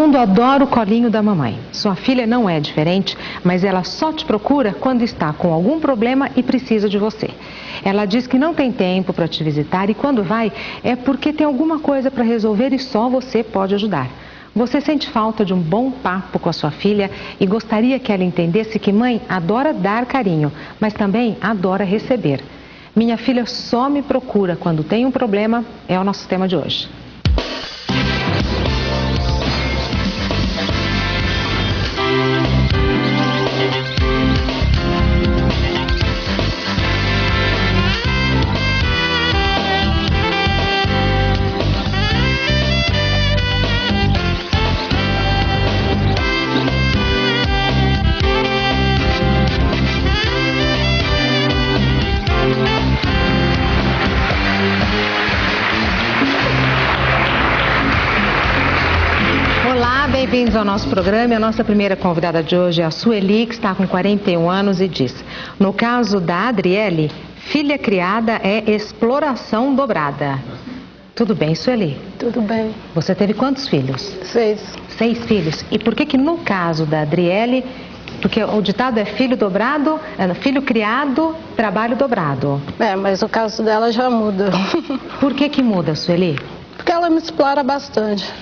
mundo adora o colinho da mamãe. Sua filha não é diferente, mas ela só te procura quando está com algum problema e precisa de você. Ela diz que não tem tempo para te visitar e quando vai é porque tem alguma coisa para resolver e só você pode ajudar. Você sente falta de um bom papo com a sua filha e gostaria que ela entendesse que mãe adora dar carinho, mas também adora receber. Minha filha só me procura quando tem um problema, é o nosso tema de hoje. Bem-vindos ao nosso programa. A nossa primeira convidada de hoje é a Sueli, que está com 41 anos e diz: no caso da Adriele, filha criada é exploração dobrada. Tudo bem, Sueli? Tudo bem. Você teve quantos filhos? 6. 6 filhos. E por que no caso da Adriele, porque o ditado é filho dobrado, filho criado, trabalho dobrado. Mas o caso dela já muda. Por que muda, Sueli? Porque ela me explora bastante.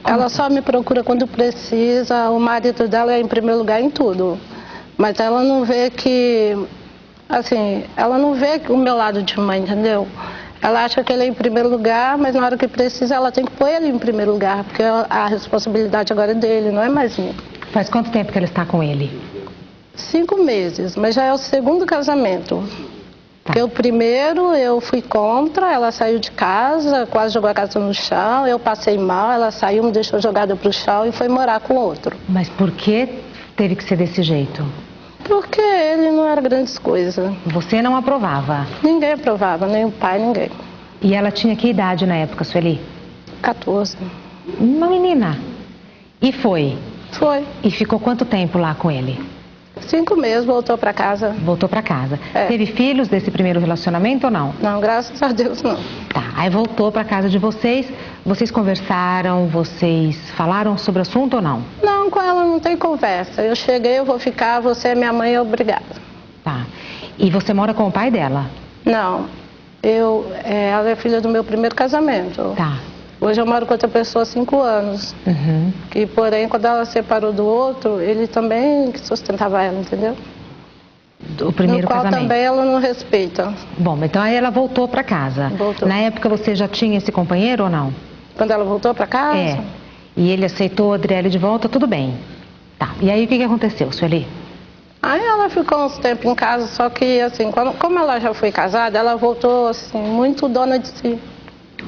Ela só me procura quando precisa, o marido dela é em primeiro lugar em tudo. Mas ela não vê que, assim, ela não vê o meu lado de mãe, entendeu? Ela acha que ele é em primeiro lugar, mas na hora que precisa ela tem que pôr ele em primeiro lugar, porque a responsabilidade agora é dele, não é mais minha. Faz quanto tempo que ela está com ele? 5 meses, mas já é o segundo casamento. Tá. O primeiro eu fui contra, ela saiu de casa, quase jogou a casa no chão, eu passei mal, ela saiu, me deixou jogada pro chão e foi morar com outro. Mas por que teve que ser desse jeito? Porque ele não era grandes coisas. Você não aprovava? Ninguém aprovava, nem o pai, ninguém. E ela tinha que idade na época, Sueli? 14. Uma menina. E foi? Foi. E ficou quanto tempo lá com ele? 5 meses, voltou para casa. Voltou para casa. É. Teve filhos desse primeiro relacionamento ou não? Não, graças a Deus não. Tá, aí voltou para casa de vocês, vocês conversaram, vocês falaram sobre o assunto ou não? Não, com ela não tem conversa. Eu cheguei, eu vou ficar, você é minha mãe, obrigada. Tá. E você mora com o pai dela? Não, ela é filha do meu primeiro casamento. Tá. Hoje eu moro com outra pessoa há 5 anos. Uhum. E porém, quando ela separou do outro, ele também sustentava ela, entendeu? Do primeiro no qual casamento. Também ela não respeita. Bom, então aí ela voltou para casa. Voltou. Na época você já tinha esse companheiro ou não? Quando ela voltou para casa? É. E ele aceitou a Adriele de volta, tudo bem. Tá. E aí o que aconteceu, Sueli? Aí ela ficou uns tempos em casa, só que assim, como ela já foi casada, ela voltou assim, muito dona de si.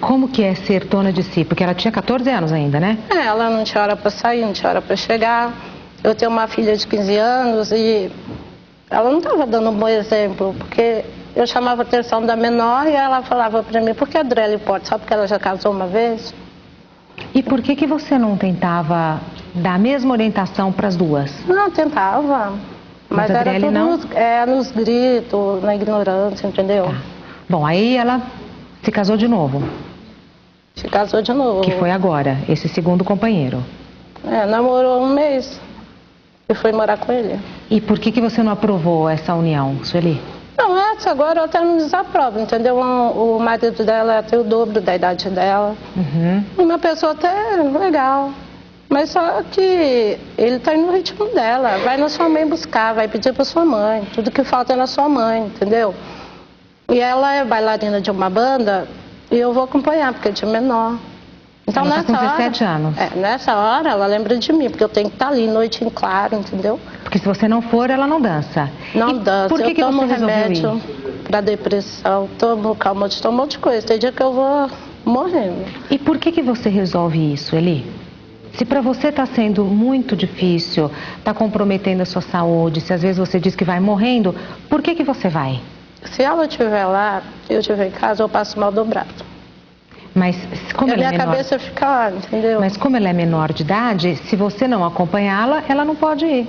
Como que é ser dona de si? Porque ela tinha 14 anos ainda, né? Ela não tinha hora para sair, não tinha hora para chegar. Eu tenho uma filha de 15 anos e ela não estava dando um bom exemplo, porque eu chamava a atenção da menor e ela falava para mim, por que a Adriele pode? Só porque ela já casou uma vez? E por que você não tentava dar a mesma orientação para as duas? Não, tentava. Mas a era Adriele tudo não? Nos gritos, na ignorância, entendeu? Tá. Bom, aí ela se casou de novo. Se casou de novo. Que foi agora, esse segundo companheiro. Namorou 1 mês e foi morar com ele. E por que você não aprovou essa união, Sueli? Não, essa agora eu até não desaprovo, entendeu? O marido dela tem o dobro da idade dela. Uhum. Uma pessoa até legal. Mas só que ele tá indo no ritmo dela. Vai na sua mãe buscar, vai pedir pra sua mãe. Tudo que falta é na sua mãe, entendeu? E ela é bailarina de uma banda e eu vou acompanhar, porque é de menor. Então ela nessa tá com 17 anos. Nessa hora ela lembra de mim, porque eu tenho que estar ali, noite em claro, entendeu? Porque se você não for, ela não dança. Não dança. Por que eu tomo você remédio para depressão, tomo calmante, tomo um monte de coisa. Tem dia que eu vou morrendo. E por que você resolve isso, Eli? Se para você está sendo muito difícil, está comprometendo a sua saúde, se às vezes você diz que vai morrendo, por que você vai? Se ela estiver lá, eu estiver em casa, eu passo mal dobrado. Mas como ela é menor... minha cabeça fica lá, entendeu? Mas como ela é menor de idade, se você não acompanhá-la, ela não pode ir.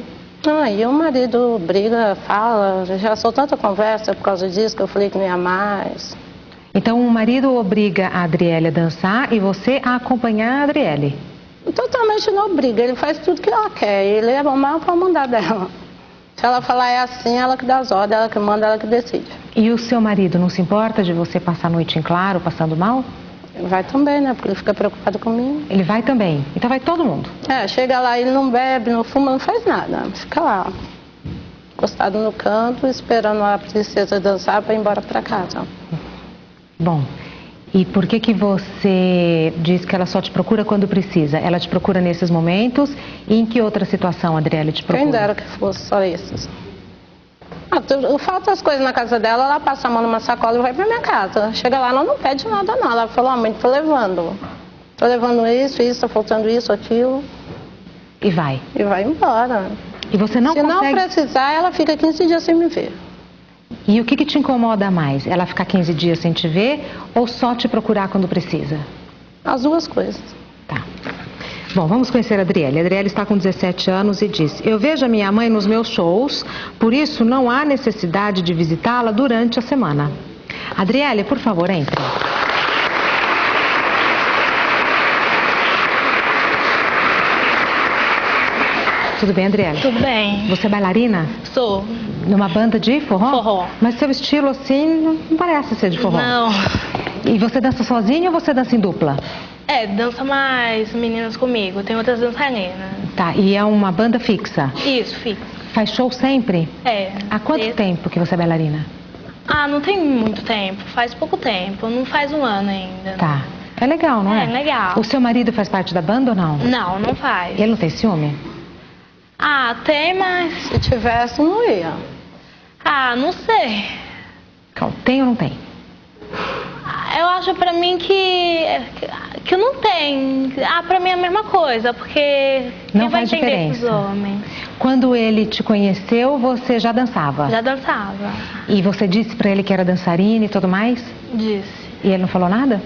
E o marido briga, fala, já sou tanta conversa por causa disso que eu falei que não ia mais. Então o marido obriga a Adriele a dançar e você a acompanhar a Adriele? Totalmente não briga, ele faz tudo que ela quer, ele é o maior para mandar dela. Se ela falar é assim, ela que dá as ordens, ela que manda, ela que decide. E o seu marido não se importa de você passar a noite em claro, passando mal? Ele vai também, né? Porque ele fica preocupado comigo. Ele vai também? Então vai todo mundo? Chega lá, ele não bebe, não fuma, não faz nada. Fica lá, encostado no canto, esperando a princesa dançar para ir embora para casa. Bom, e por que você diz que ela só te procura quando precisa? Ela te procura nesses momentos? E em que outra situação, Adriele, te procura? Quem dera que fosse só esses. Falta as coisas na casa dela, ela passa a mão numa sacola e vai pra minha casa. Chega lá, ela não pede nada não. Ela fala, mãe, tô levando. Tô levando isso, tá faltando isso, aquilo. E vai? E vai embora. E você não consegue... Se não precisar, ela fica 15 dias sem me ver. E o que te incomoda mais? Ela ficar 15 dias sem te ver ou só te procurar quando precisa? As duas coisas. Tá. Bom, vamos conhecer a Adriele. A Adriele está com 17 anos e diz: eu vejo a minha mãe nos meus shows, por isso não há necessidade de visitá-la durante a semana. Adriele, por favor, entre. Tudo bem, Adriele? Tudo bem. Você é bailarina? Sou. Numa banda de forró? Forró. Mas seu estilo assim não parece ser de forró. Não. E você dança sozinha ou você dança em dupla? Dança mais meninas comigo. Tem outras dançarinas. Tá, e é uma banda fixa? Isso, fixa. Faz show sempre? Há quanto tempo que você é bailarina? Não tem muito tempo. Faz pouco tempo. Não faz um ano ainda. Tá. É legal, não é? É legal. O seu marido faz parte da banda ou não? Não, não faz. Ele não tem ciúme? Tem, mas... Se tivesse, não ia. Não sei. Tem ou não tem? Eu acho pra mim que não tem. Pra mim é a mesma coisa, porque não quem vai faz entender diferença. Os homens? Quando ele te conheceu, você já dançava? Já dançava. E você disse pra ele que era dançarina e tudo mais? Disse. E ele não falou nada?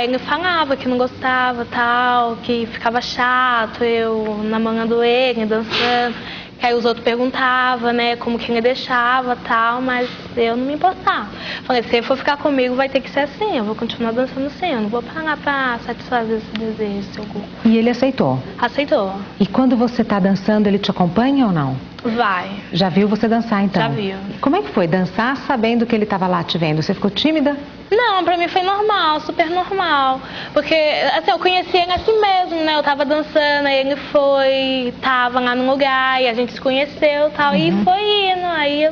Ele falava que não gostava, tal, que ficava chato eu namorando ele, dançando. Que aí os outros perguntavam, né, como que ele deixava, tal, mas eu não me importava. Falei, se ele for ficar comigo, vai ter que ser assim, eu vou continuar dançando assim, eu não vou parar pra satisfazer esse desejo, seu corpo. E ele aceitou? Aceitou. E quando você tá dançando, ele te acompanha ou não? Vai. Já viu você dançar, então? Já viu. Como é que foi dançar sabendo que ele estava lá te vendo? Você ficou tímida? Não, pra mim foi normal, super normal. Porque, assim, eu conheci ele assim mesmo, né? Eu tava dançando, aí ele tava lá no lugar, e a gente se conheceu e tal, e foi indo. Aí,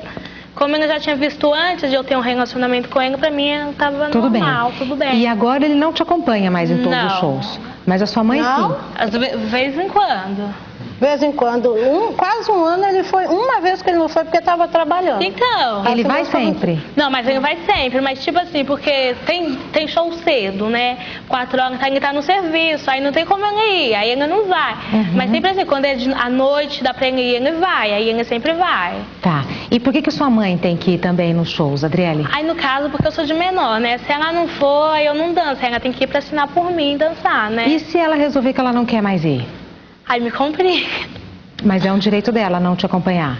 como ele já tinha visto antes de eu ter um relacionamento com ele, pra mim tava tudo normal, bem. Tudo bem. E agora ele não te acompanha mais em todos os shows? Mas a sua mãe não? Sim? Às vezes em quando. De vez em quando, quase um ano ele foi, uma vez que ele não foi porque estava trabalhando. Então. Ele vai sempre? Não, mas ele vai sempre, mas tipo assim, porque tem show cedo, né? 4 horas, ele tá no serviço, aí não tem como ele ir, aí ele não vai. Mas sempre assim, quando é à noite, dá pra ele ir, ele vai, aí ele sempre vai. Tá. E por que sua mãe tem que ir também nos shows, Adriele? Aí no caso, porque eu sou de menor, né? Se ela não for, aí eu não danço, ela tem que ir pra assinar por mim e dançar, né? E se ela resolver que ela não quer mais ir? Aí me complica. Mas é um direito dela não te acompanhar?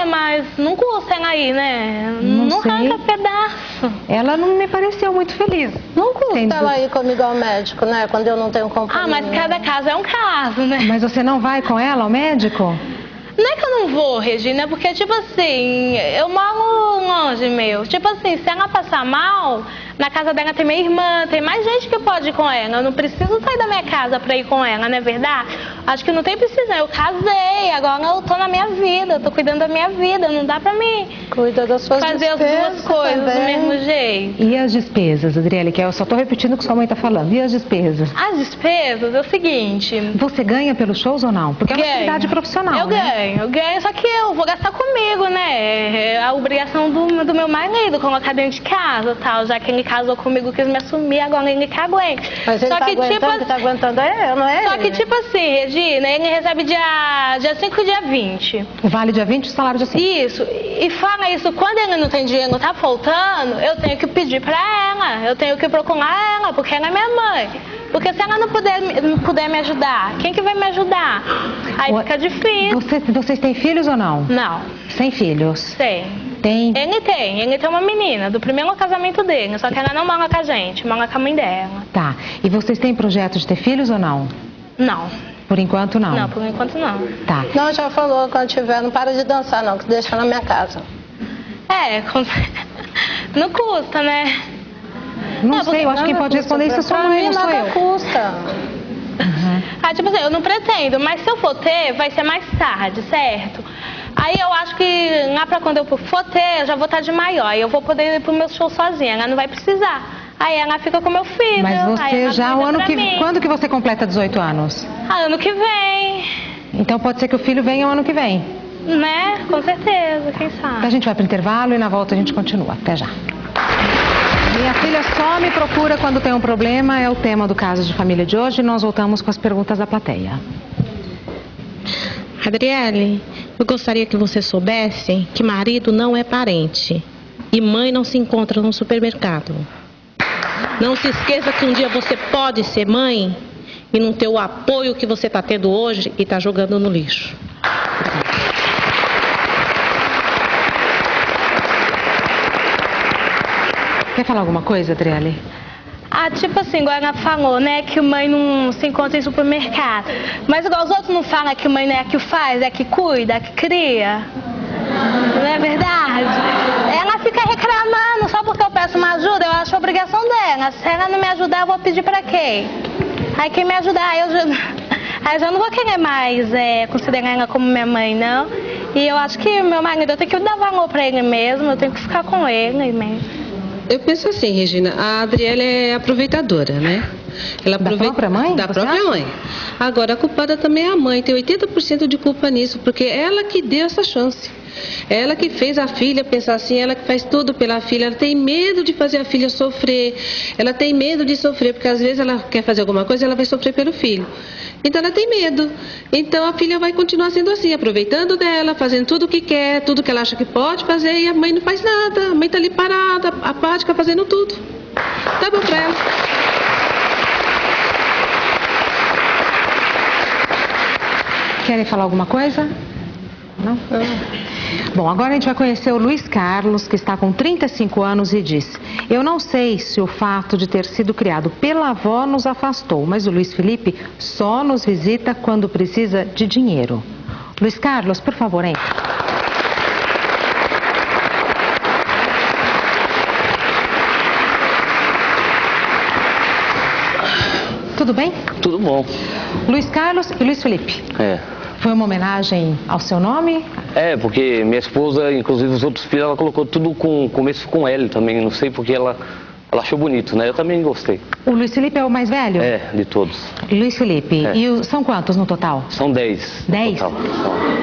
Mas não custa ela ir, né? Não arranca pedaço. Ela não me pareceu muito feliz. Não custa ela ir comigo ao médico, né? Quando eu não tenho companhia. Mas cada caso é um caso, né? Mas você não vai com ela ao médico? Não é que eu não vou, Regina, porque, tipo assim, eu moro longe, meu. Tipo assim, se ela passar mal, na casa dela tem minha irmã, tem mais gente que pode ir com ela. Eu não preciso sair da minha casa pra ir com ela, não é verdade? Acho que não tem precisa. Eu casei, agora eu tô na minha vida, eu tô cuidando da minha vida, não dá pra mim Cuida das suas fazer as duas coisas do mesmo jeito. E as despesas, Adriele, que eu só tô repetindo o que sua mãe tá falando. E as despesas? As despesas é o seguinte... Você ganha pelos shows ou não? Porque é uma atividade profissional, eu ganho, só que eu vou gastar comigo, né? É a obrigação do meu marido, colocar dentro de casa e tal, já que ele casou comigo, quis me assumir, agora ele que aguenta. Mas ele tá aguentando, que tá aguentando é eu, não é Só ele, que né? tipo assim, Regina, ele recebe dia 5 e dia 20. O vale dia 20 e o salário dia 5. Isso, e fala isso, quando ele não tem dinheiro, não tá faltando, eu tenho que pedir pra ela, eu tenho que procurar ela, porque ela é minha mãe. Porque se ela não puder me ajudar, quem que vai me ajudar? Aí fica difícil. Vocês têm filhos ou não? Não. Sem filhos? Tem. Tem? Ele tem uma menina, do primeiro casamento dele, só que ela não mora com a gente, mora com a mãe dela. Tá. E vocês têm projeto de ter filhos ou não? Não. Por enquanto não? Não, por enquanto não. Tá. Não, já falou, quando tiver, não para de dançar não, que deixa na minha casa. Não custa, né? Não sei, eu acho que quem pode responder isso é sua mãe, não sou eu. Nada custa. Tipo assim, eu não pretendo, mas se eu for ter, vai ser mais tarde, certo? Aí eu acho que lá pra quando eu for ter, eu já vou estar de maior. Aí eu vou poder ir pro meu show sozinha, ela não vai precisar. Aí ela fica com meu filho. Mas você já, o ano que... Quando que você completa 18 anos? Ano que vem. Então pode ser que o filho venha o ano que vem. Né? Com certeza, quem sabe. Então a gente vai pro intervalo e na volta a gente continua. Até já. Minha filha só me procura quando tem um problema, é o tema do Caso de Família de hoje. Nós voltamos com as perguntas da plateia. Adriele, eu gostaria que você soubesse que marido não é parente e mãe não se encontra no supermercado. Não se esqueça que um dia você pode ser mãe e não ter o apoio que você está tendo hoje e está jogando no lixo. Quer falar alguma coisa, Adriele? Tipo assim, igual ela falou, né, que mãe não se encontra em supermercado. Mas igual os outros não falam que mãe não é a que faz, é a que cuida, é a que cria. Não é verdade? Ela fica reclamando só porque eu peço uma ajuda, eu acho a obrigação dela. Se ela não me ajudar, eu vou pedir pra quem? Aí quem me ajudar, aí eu já não vou querer mais considerar ela como minha mãe, não. E eu acho que meu marido, eu tenho que dar valor pra ele mesmo, eu tenho que ficar com ele mesmo. Eu penso assim, Regina, a Adriele é aproveitadora, né? Ela aproveita... Da própria mãe? Da própria mãe. Agora, a culpada também é a mãe, tem 80% de culpa nisso, porque ela que deu essa chance. Ela que fez a filha pensar assim, ela que faz tudo pela filha, ela tem medo de fazer a filha sofrer, ela tem medo de sofrer, porque às vezes ela quer fazer alguma coisa e ela vai sofrer pelo filho. Então ela tem medo. Então a filha vai continuar sendo assim, aproveitando dela, fazendo tudo o que quer, tudo que ela acha que pode fazer, e a mãe não faz nada, a mãe tá ali parada, apática, fazendo tudo. Tá bom pra ela. Querem falar alguma coisa? Não? Bom, agora a gente vai conhecer o Luiz Carlos, que está com 35 anos e diz: eu não sei se o fato de ter sido criado pela avó nos afastou, mas o Luiz Felipe só nos visita quando precisa de dinheiro. Luiz Carlos, por favor, entre. Tudo bem? Tudo bom. Luiz Carlos e Luiz Felipe. Foi uma homenagem ao seu nome? Porque minha esposa, inclusive os outros filhos, ela colocou tudo com começo com L também, não sei porque ela achou bonito, né? Eu também gostei. O Luiz Felipe é o mais velho? De todos. Luiz Felipe. E são quantos no total? São 10. 10?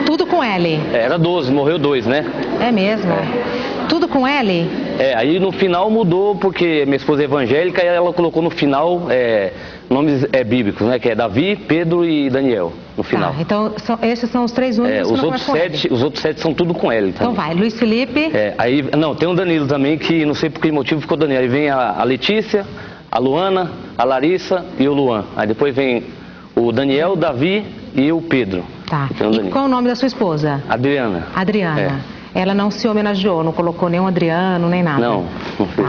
Tudo com L? Era 12, morreu 2, né? É mesmo? Tudo com L? Aí no final mudou porque minha esposa é evangélica e ela colocou no final nomes bíblicos, né? Que é Davi, Pedro e Daniel, no final. Então esses são os 3 únicos os outros 7 são tudo com L também. Então vai, Luiz Felipe. Não, tem o Danilo também, que não sei por que motivo ficou Danilo. Aí vem a Letícia, a Luana, a Larissa e o Luan. Aí depois vem o Daniel, o Davi e o Pedro. Tá. E qual é o nome da sua esposa? Adriana. Adriana. Ela não se homenageou, não colocou nenhum Adriano, nem nada. Não fez.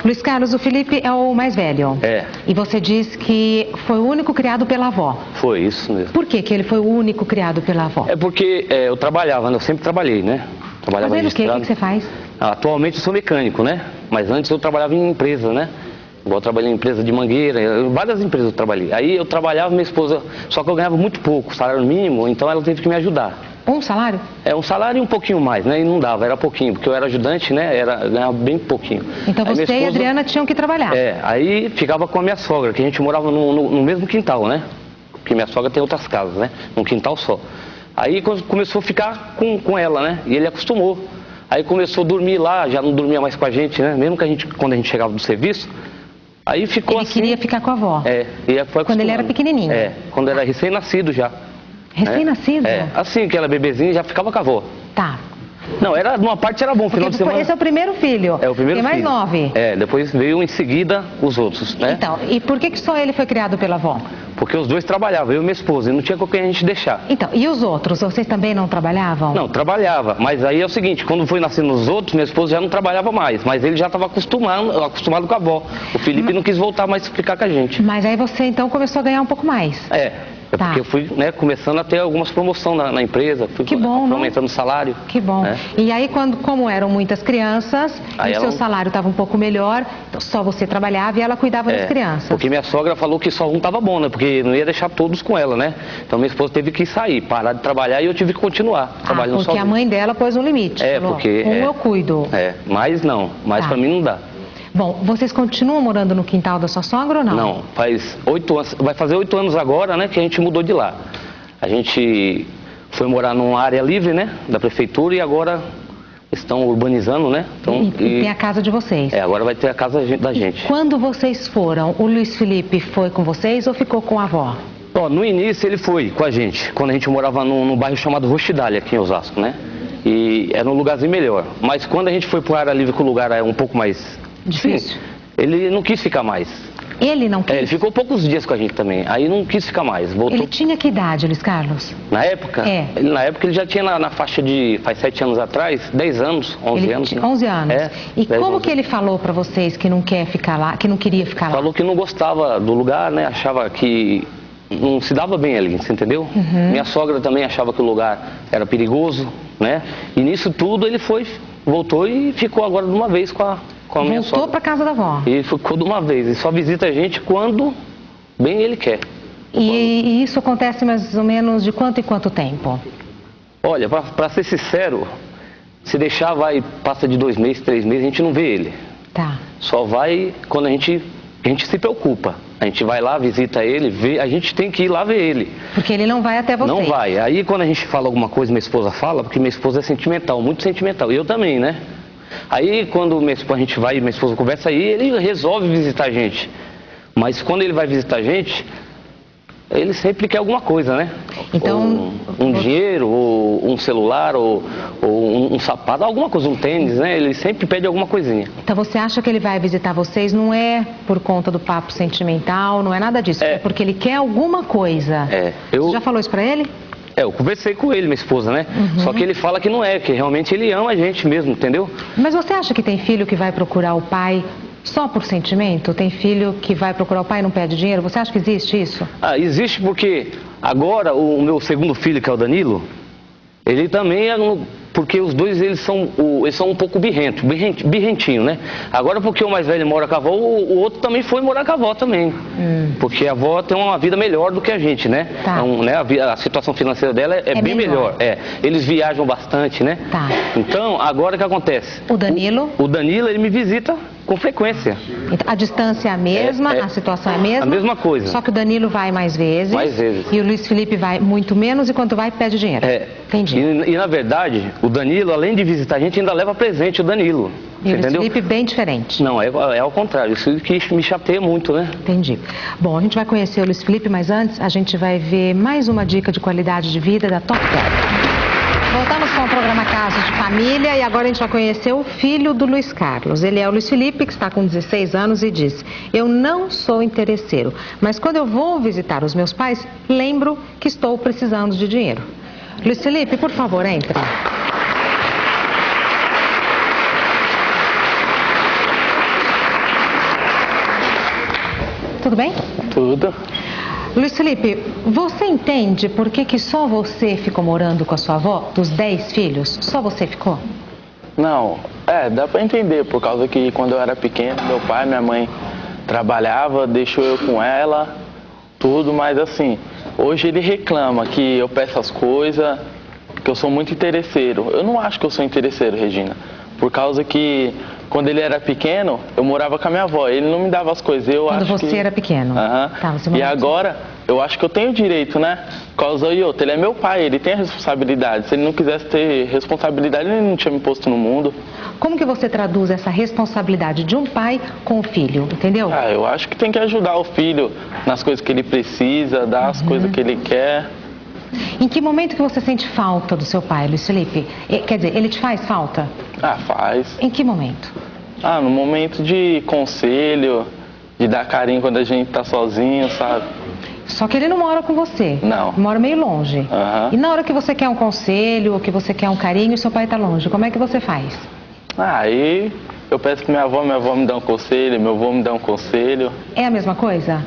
Luiz Carlos, o Felipe é o mais velho. E você diz que foi o único criado pela avó. Foi, isso mesmo. Por que ele foi o único criado pela avó? Porque eu trabalhava, eu sempre trabalhei, né? Trabalhava registrado. O que você faz? Atualmente eu sou mecânico, né? Mas antes eu trabalhava em empresa, né? Igual eu trabalhei em empresa de mangueira, várias empresas eu trabalhei. Aí eu trabalhava, minha esposa, só que eu ganhava muito pouco, salário mínimo, então ela teve que me ajudar. Um salário? Um salário e um pouquinho mais, né? E não dava, era pouquinho, porque eu era ajudante, né? Ganhava bem pouquinho. Então aí você e a Adriana tinham que trabalhar? Aí ficava com a minha sogra, que a gente morava no mesmo quintal, né? Porque minha sogra tem outras casas, né? Num quintal só. Aí começou a ficar com ela, né? E ele acostumou. Aí começou a dormir lá, já não dormia mais com a gente, né? Mesmo que quando a gente chegava do serviço. Aí ficou assim. Ele queria ficar com a avó? E foi quando ele era pequenininho? Quando era recém-nascido já. Recém-nascido? Assim que ela bebezinha já ficava com a avó. Tá. Não, numa parte era bom, final de semana... Esse é o primeiro filho. É o primeiro filho. Tem mais 9. Depois veio em seguida os outros, né? Então, e por que só ele foi criado pela avó? Porque os dois trabalhavam, eu e minha esposa, e não tinha com quem a gente deixar. Então, e os outros? Vocês também não trabalhavam? Não, trabalhava, mas aí é o seguinte, quando foi nascendo os outros, minha esposa já não trabalhava mais, mas ele já estava acostumado com a avó. O Felipe não quis voltar mais ficar com a gente. Mas aí você então começou a ganhar um pouco mais. Tá. Porque eu fui começando a ter algumas promoções na empresa, fui aumentando o salário. Que bom. E aí, como eram muitas crianças, aí e o seu salário estava um pouco melhor, então só você trabalhava e ela cuidava das crianças. Porque minha sogra falou que só um estava bom, né? Porque não ia deixar todos com ela, né? Então minha esposa teve que sair, parar de trabalhar e eu tive que continuar trabalhando sozinho. Porque a mãe dela pôs um limite. Porque... eu cuido. Mas não, pra mim não dá. Bom, vocês continuam morando no quintal da sua sogra ou não? Não, faz 8 anos, vai fazer 8 anos agora, né, que a gente mudou de lá. A gente foi morar numa área livre, né, da prefeitura e agora estão urbanizando, né. Então, e tem a casa de vocês. Agora vai ter a casa da gente. E quando vocês foram, o Luiz Felipe foi com vocês ou ficou com a avó? No início ele foi com a gente, quando a gente morava num bairro chamado Rochidália, aqui em Osasco, né. E era um lugarzinho melhor. Mas quando a gente foi para a área livre, que o lugar é um pouco mais... difícil. Sim, ele não quis ficar mais. Ele não quis? Ele ficou poucos dias com a gente também, aí não quis ficar mais. Voltou. Ele tinha que idade, Luiz Carlos? Na época? Na época ele já tinha na faixa de, faz 7 anos atrás, 10 anos, 11 anos. Né? 11 anos. E como que ele falou pra vocês que não quer ficar lá, que não queria ficar lá? Falou que não gostava do lugar, né, achava que não se dava bem ali, você entendeu? Minha sogra também achava que o lugar era perigoso, né, e nisso tudo ele voltou e ficou agora de uma vez com a minha sogra. Voltou para casa da avó. E ficou de uma vez. E só visita a gente quando bem ele quer. E isso acontece mais ou menos de quanto em quanto tempo? Olha, para ser sincero, se deixar passa de 2 meses, 3 meses, a gente não vê ele. Tá. Só vai quando a gente se preocupa. A gente vai lá, visita ele, a gente tem que ir lá ver ele. Porque ele não vai até vocês. Não vai. Aí quando a gente fala alguma coisa, minha esposa fala, porque minha esposa é sentimental, muito sentimental. E eu também, né? Aí quando a gente vai, minha esposa conversa aí, ele resolve visitar a gente. Mas quando ele vai visitar a gente, ele sempre quer alguma coisa, né? Então, um dinheiro, ou um celular, ou um sapato, alguma coisa, um tênis, né? Ele sempre pede alguma coisinha. Então você acha que ele vai visitar vocês não é por conta do papo sentimental, não é nada disso, é porque ele quer alguma coisa. Você já falou isso pra ele? Eu conversei com ele, minha esposa, né? Só que ele fala que não é, que realmente ele ama a gente mesmo, entendeu? Mas você acha que tem filho que vai procurar o pai só por sentimento? Tem filho que vai procurar o pai e não pede dinheiro? Você acha que existe isso? Existe porque agora o meu segundo filho, que é o Danilo, ele também porque os dois eles são um pouco birrentinho, né? Agora porque o mais velho mora com a avó, o outro também foi morar com a avó também. Porque a avó tem uma vida melhor do que a gente, né? Tá. Então, né, a situação financeira dela é bem melhor. Eles viajam bastante, né? Tá. Então, agora o que acontece? O Danilo? O Danilo, ele me visita com frequência. A distância é a mesma, a situação é a mesma? A mesma coisa. Só que o Danilo vai mais vezes. Mais vezes. E o Luiz Felipe vai muito menos e quando vai, pede dinheiro. Entendi. E na verdade, o Danilo, além de visitar a gente, ainda leva presente o Danilo. E o Luiz Felipe bem diferente. Não, é ao contrário. Isso que me chateia muito, né? Entendi. Bom, a gente vai conhecer o Luiz Felipe, mas antes a gente vai ver mais uma dica de qualidade de vida da Top Care. Voltamos com o programa Casos de Família e agora a gente vai conhecer o filho do Luiz Carlos. Ele é o Luiz Felipe, que está com 16 anos e diz: eu não sou interesseiro, mas quando eu vou visitar os meus pais, lembro que estou precisando de dinheiro. Luiz Felipe, por favor, entre. Tudo bem? Tudo. Luiz Felipe, você entende por que só você ficou morando com a sua avó, dos 10 filhos? Só você ficou? Não, dá pra entender, por causa que quando eu era pequeno, meu pai e minha mãe trabalhava, deixou eu com ela, tudo, mas assim, hoje ele reclama que eu peço as coisas, que eu sou muito interesseiro. Eu não acho que eu sou interesseiro, Regina, por causa que quando ele era pequeno, eu morava com a minha avó, ele não me dava as coisas, Quando você era pequeno? Tá, e agora, eu acho que eu tenho direito, né? Por causa de outro, ele é meu pai, ele tem a responsabilidade. Se ele não quisesse ter responsabilidade, ele não tinha me posto no mundo. Como que você traduz essa responsabilidade de um pai com o filho, entendeu? Eu acho que tem que ajudar o filho nas coisas que ele precisa, dar as coisas que ele quer. Em que momento que você sente falta do seu pai, Luiz Felipe? Quer dizer, ele te faz falta? Ah, faz. Em que momento? Ah, no momento de conselho, de dar carinho quando a gente tá sozinho, sabe? Só que ele não mora com você? Não. Mora meio longe? Aham. E na hora que você quer um conselho, ou que você quer um carinho, e seu pai tá longe, como é que você faz? Ah, aí eu peço pra minha avó me dá um conselho, meu avô me dá um conselho. É a mesma coisa?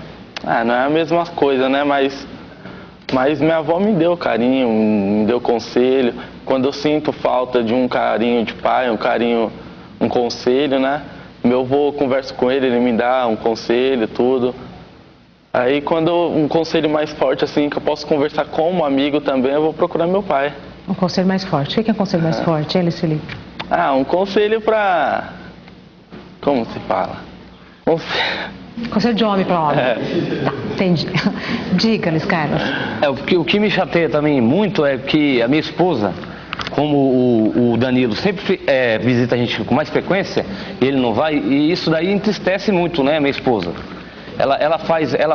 Ah, não é a mesma coisa, né? Mas minha avó me deu carinho, me deu conselho. Quando eu sinto falta de um carinho de pai, um conselho, né? Meu avô, converso com ele, ele me dá um conselho, tudo. Aí quando um conselho mais forte, assim, que eu posso conversar com um amigo também, eu vou procurar meu pai. Um conselho mais forte. O que é um conselho mais forte, hein, Luiz Felipe? Ah, um conselho pra... Como se fala? Conselho de homem para homem. É. Tá, entendi. Diga, Luiz Carlos. O que me chateia também muito é que a minha esposa, como o Danilo sempre visita a gente com mais frequência, ele não vai, e isso daí entristece muito, né, minha esposa. Ela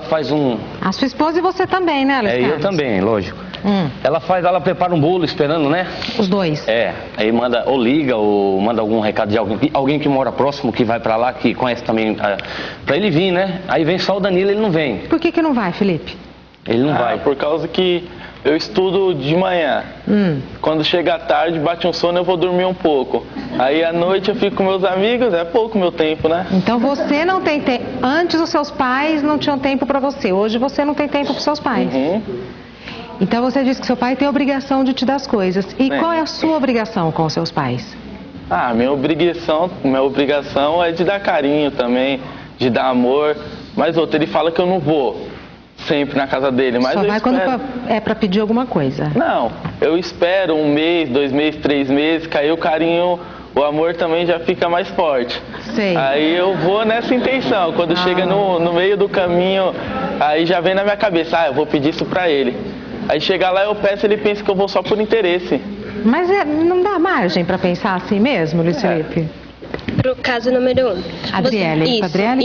faz um... A sua esposa e você também, né, Luiz Carlos? eu também, lógico. Ela prepara um bolo esperando, né? Os dois? Aí manda, ou liga, ou manda algum recado de alguém que mora próximo, que vai pra lá, que conhece também, pra ele vir, né? Aí vem só o Danilo, ele não vem. Por que não vai, Felipe? Ele não vai. Por causa que eu estudo de manhã. Quando chega a tarde, bate um sono, eu vou dormir um pouco. Aí à noite eu fico com meus amigos, é pouco meu tempo, né? Então você não tem tempo. Antes os seus pais não tinham tempo pra você. Hoje você não tem tempo pros seus pais. Então você diz que seu pai tem a obrigação de te dar as coisas. E qual é a sua obrigação com os seus pais? Ah, minha obrigação é de dar carinho também, de dar amor. Mas outra, ele fala que eu não vou sempre na casa dele, mas só eu vai espero. quando é pra pedir alguma coisa? Não, eu espero 1 mês, 2 meses, 3 meses, que aí o carinho, o amor também já fica mais forte. Sei. Aí eu vou nessa intenção, quando chega no meio do caminho, aí já vem na minha cabeça, eu vou pedir isso pra ele. Aí chega lá, eu peço, ele pensa que eu vou só por interesse. Mas não dá margem pra pensar assim mesmo, Luiz Felipe? Pro caso número 1. Adriele.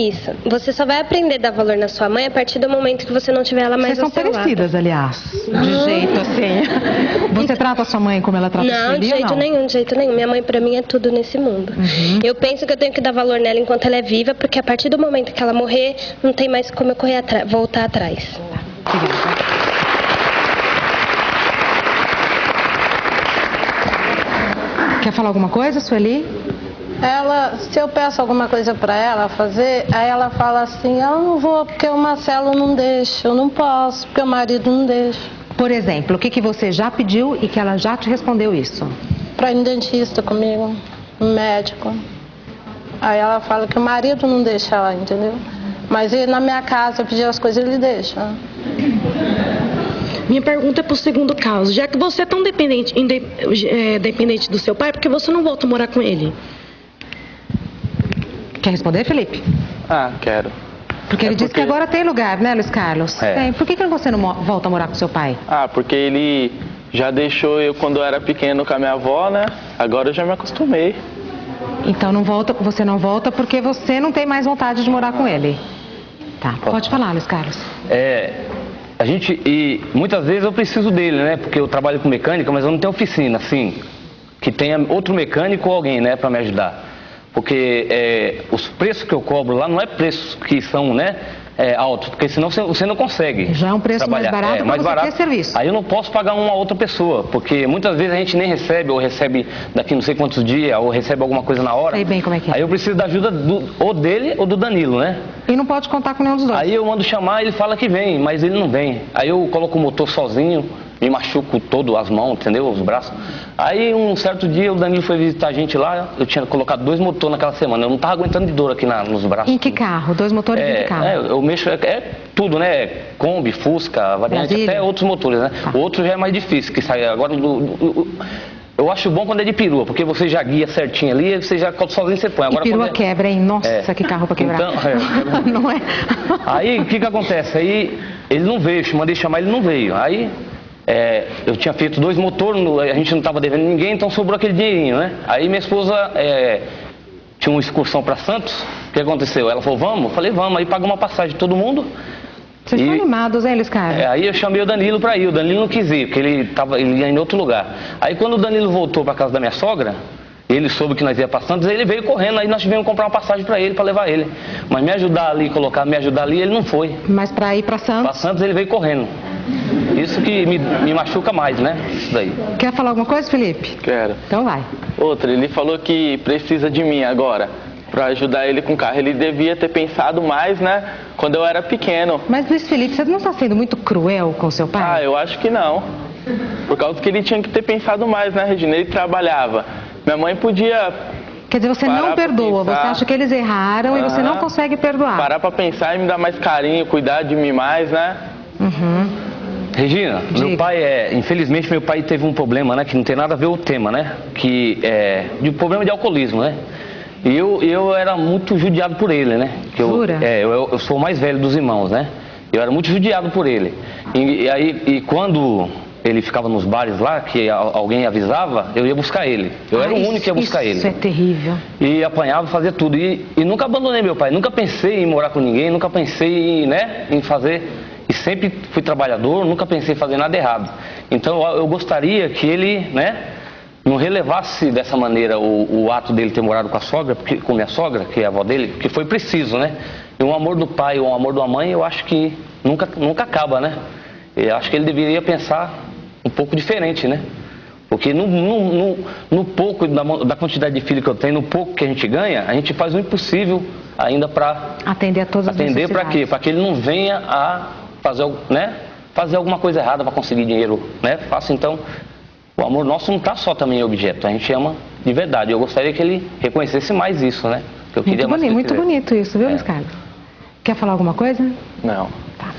Isso. Você só vai aprender a dar valor na sua mãe a partir do momento que você não tiver ela mais Vocês ao seu são parecidas, aliás. De jeito assim. Você trata a sua mãe como ela trata a sua Não, filha? de jeito nenhum. Minha mãe pra mim é tudo nesse mundo. Eu penso que eu tenho que dar valor nela enquanto ela é viva, porque a partir do momento que ela morrer, não tem mais como eu voltar atrás. Obrigada. Quer falar alguma coisa, Sueli? Se eu peço alguma coisa para ela fazer, aí ela fala assim, eu não vou porque o Marcelo não deixa, eu não posso porque o marido não deixa. Por exemplo, o que você já pediu e que ela já te respondeu isso? Para ir no dentista comigo, no médico. Aí ela fala que o marido não deixa ela, entendeu? Mas na minha casa eu pedi as coisas, ele deixa. Minha pergunta é pro segundo caso. Já que você é tão dependente do seu pai, por que você não volta a morar com ele? Quer responder, Felipe? Ah, quero. Porque ele disse que agora tem lugar, né, Luiz Carlos? Tem. Por que você não volta a morar com seu pai? Ah, porque ele já deixou eu quando eu era pequeno com a minha avó, né? Agora eu já me acostumei. Então você não volta porque você não tem mais vontade de morar com ele. Tá, pode falar, Luiz Carlos. E muitas vezes eu preciso dele, né? Porque eu trabalho com mecânica, mas eu não tenho oficina, assim, que tenha outro mecânico ou alguém, né, para me ajudar. Porque os preços que eu cobro lá não é preços que são, né, altos, porque senão você não consegue. Já é um preço trabalhar. mais barato para você ter serviço. Aí eu não posso pagar uma outra pessoa, porque muitas vezes a gente nem recebe, ou recebe daqui não sei quantos dias, ou recebe alguma coisa na hora. Sei bem como é que é. Aí eu preciso da ajuda ou dele ou do Danilo, né? E não pode contar com nenhum dos dois. Aí eu mando chamar, ele fala que vem, mas ele não vem. Aí eu coloco o motor sozinho, me machuco todo, as mãos, entendeu? Os braços. Aí um certo dia o Danilo foi visitar a gente lá, eu tinha colocado 2 motores naquela semana, eu não estava aguentando de dor aqui nos braços. Em que carro? 2 motores em que carro? Eu mexo, tudo, né? Kombi, Fusca, variante, Brasília? até outros motores, né? O outro já é mais difícil, que sai agora eu acho bom quando é de perua, porque você já guia certinho ali, você já sozinho você põe. Agora, e perua quebra, hein? Nossa, que carro pra quebrar. Então, não é? Aí, o que acontece? Aí, ele não veio, mandei chamar, ele não veio. Aí, eu tinha feito 2 motores, a gente não estava devendo ninguém, então sobrou aquele dinheirinho, né? Aí minha esposa tinha uma excursão para Santos, o que aconteceu? Ela falou, vamos? Eu falei, vamos. Aí pagou uma passagem de todo mundo, Vocês estão animados, hein, Luiz Carlos? Aí eu chamei o Danilo para ir, o Danilo não quis ir, porque ele ia em outro lugar. Aí quando o Danilo voltou para casa da minha sogra, ele soube que nós ia para Santos, ele veio correndo, aí nós tivemos que comprar uma passagem para ele, para levar ele. Mas me ajudar ali, me ajudar ali, ele não foi. Mas para ir para Santos? Para Santos ele veio correndo. Isso que me machuca mais, né? Isso daí. Quer falar alguma coisa, Felipe? Quero. Então vai. Outra, ele falou que precisa de mim agora, para ajudar ele com o carro. Ele devia ter pensado mais, né, quando eu era pequeno. Mas, Luiz Felipe, você não está sendo muito cruel com seu pai? Ah, eu acho que não. Por causa que ele tinha que ter pensado mais, né, Regina? Ele trabalhava. Minha mãe podia... Quer dizer, você não perdoa, você acha que eles erraram e você não consegue perdoar. Parar para pensar e me dar mais carinho, cuidar de mim mais, né? Regina, meu pai infelizmente meu pai teve um problema, né, que não tem nada a ver com o tema, né, que de um problema de alcoolismo, né, e eu era muito judiado por ele, né, que eu sou o mais velho dos irmãos, né, eu era muito judiado por ele, e quando ele ficava nos bares lá, que alguém avisava, eu ia buscar ele, eu era o único que ia buscar ele. Isso é terrível. E apanhava, fazia tudo, e nunca abandonei meu pai, nunca pensei em morar com ninguém, nunca pensei em fazer... E sempre fui trabalhador, nunca pensei em fazer nada errado. Então eu gostaria que ele, né, não relevasse dessa maneira o ato dele ter morado com a sogra, com minha sogra, que é a avó dele, porque foi preciso, né? E o amor do pai ou o amor da mãe, eu acho que nunca acaba, né? Eu acho que ele deveria pensar um pouco diferente, né? Porque no pouco da quantidade de filhos que eu tenho, no pouco que a gente ganha, a gente faz o impossível ainda para atender a todas as necessidades. Atender para quê? Para que ele não venha a fazer alguma coisa errada para conseguir dinheiro, né? Faça então. O amor nosso não está só também em objeto, a gente ama de verdade. Eu gostaria que ele reconhecesse mais isso, né? Que eu queria mais que muito bonito isso, viu, Luiz Carlos? Quer falar alguma coisa? Não. Tá.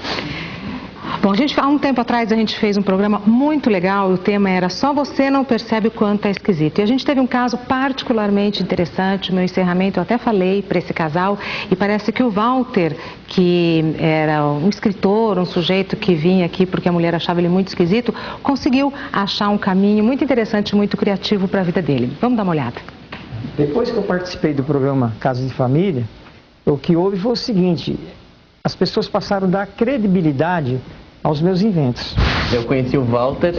Bom, há um tempo atrás a gente fez um programa muito legal e o tema era Só Você Não Percebe o Quanto é Esquisito. E a gente teve um caso particularmente interessante, no encerramento eu até falei para esse casal e parece que o Walter, que era um escritor, um sujeito que vinha aqui porque a mulher achava ele muito esquisito, conseguiu achar um caminho muito interessante, muito criativo para a vida dele. Vamos dar uma olhada. Depois que eu participei do programa Casa de Família, o que houve foi o seguinte, as pessoas passaram a dar credibilidade aos meos inventos. Eu conheci o Walter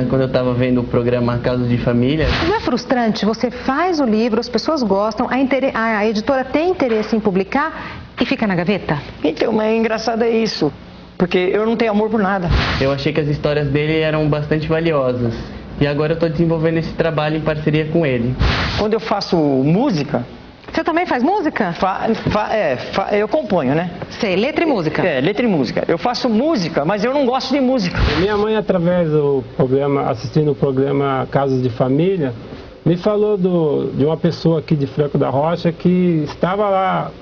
quando eu estava vendo o programa Casos de Família. Não é frustrante? Você faz o livro, as pessoas gostam, a editora tem interesse em publicar e fica na gaveta? Então, mas é engraçado é isso, porque eu não tenho amor por nada. Eu achei que as histórias dele eram bastante valiosas e agora eu estou desenvolvendo esse trabalho em parceria com ele. Quando eu faço música... Você também faz música? Eu componho, né? Sei, letra e música. Letra e música. Eu faço música, mas eu não gosto de música. Minha mãe, através do programa, assistindo o programa Casos de Família, me falou de uma pessoa aqui de Franco da Rocha que estava lá